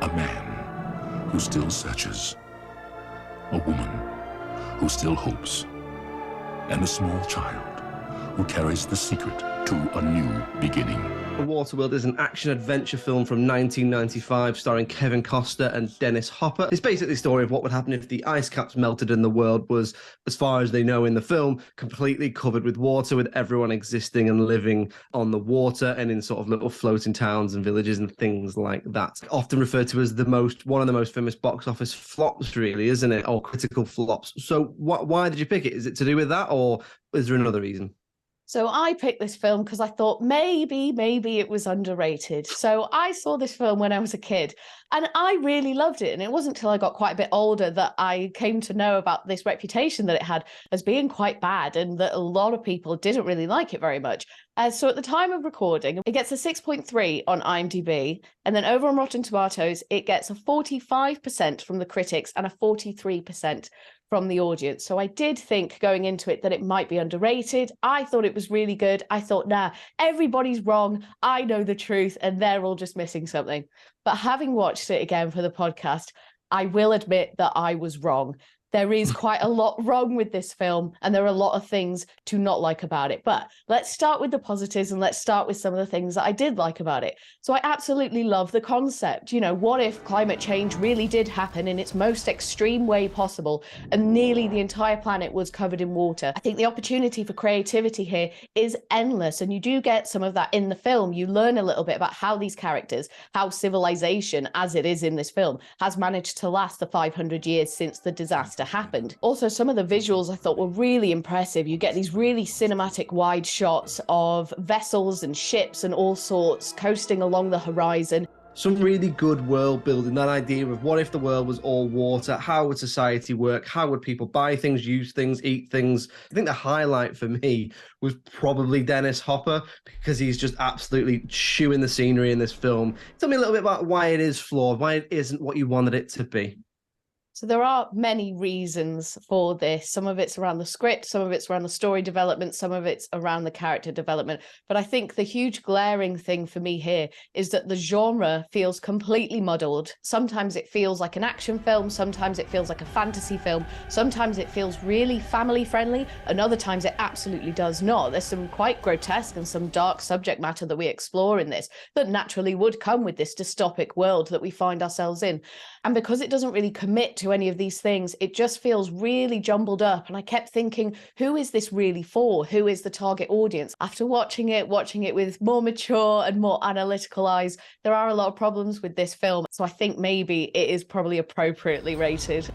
A man who still searches. A woman who still hopes. And a small child who carries the secret to a new beginning. Waterworld is an action-adventure film from 1995 starring Kevin Costner and Dennis Hopper. It's basically the story of what would happen if the ice caps melted and the world was, as far as they know in the film, completely covered with water, with everyone existing and living on the water and in sort of little floating towns and villages and things like that. Often referred to as one of the most famous box office flops, really, isn't it? Or critical flops. So why did you pick it? Is it to do with that, or is there another reason? So I picked this film because I thought maybe it was underrated. So I saw this film when I was a kid and I really loved it. And it wasn't until I got quite a bit older that I came to know about this reputation that it had as being quite bad and that a lot of people didn't really like it very much. So at the time of recording, it gets a 6.3 on IMDb. And then over on Rotten Tomatoes, it gets a 45% from the critics and a 43% from the audience. So I did think going into it that it might be underrated. I thought it was really good. I thought, nah, everybody's wrong. I know the truth and they're all just missing something. But having watched it again for the podcast, I will admit that I was wrong. There is quite a lot wrong with this film and there are a lot of things to not like about it. But let's start with the positives and let's start with some of the things that I did like about it. So I absolutely love the concept. You know, what if climate change really did happen in its most extreme way possible and nearly the entire planet was covered in water? I think the opportunity for creativity here is endless, and you do get some of that in the film. You learn a little bit about how these characters, how civilization, as it is in this film, has managed to last the 500 years since the disaster happened. Also, some of the visuals I thought were really impressive. You get these really cinematic wide shots of vessels and ships and all sorts coasting along the horizon. Some really good world building, that idea of what if the world was all water? How would society work? How would people buy things, use things, eat things? I think the highlight for me was probably Dennis Hopper, because he's just absolutely chewing the scenery in this film. Tell me a little bit about why it is flawed, why it isn't what you wanted it to be. So there are many reasons for this. Some of it's around the script, some of it's around the story development, some of it's around the character development. But I think the huge glaring thing for me here is that the genre feels completely muddled. Sometimes it feels like an action film, sometimes it feels like a fantasy film, sometimes it feels really family friendly, and other times it absolutely does not. There's some quite grotesque and some dark subject matter that we explore in this that naturally would come with this dystopic world that we find ourselves in. And because it doesn't really commit to any of these things, it just feels really jumbled up. And I kept thinking, who is this really for? Who is the target audience? After watching it with more mature and more analytical eyes, there are a lot of problems with this film. So I think maybe it is probably appropriately rated.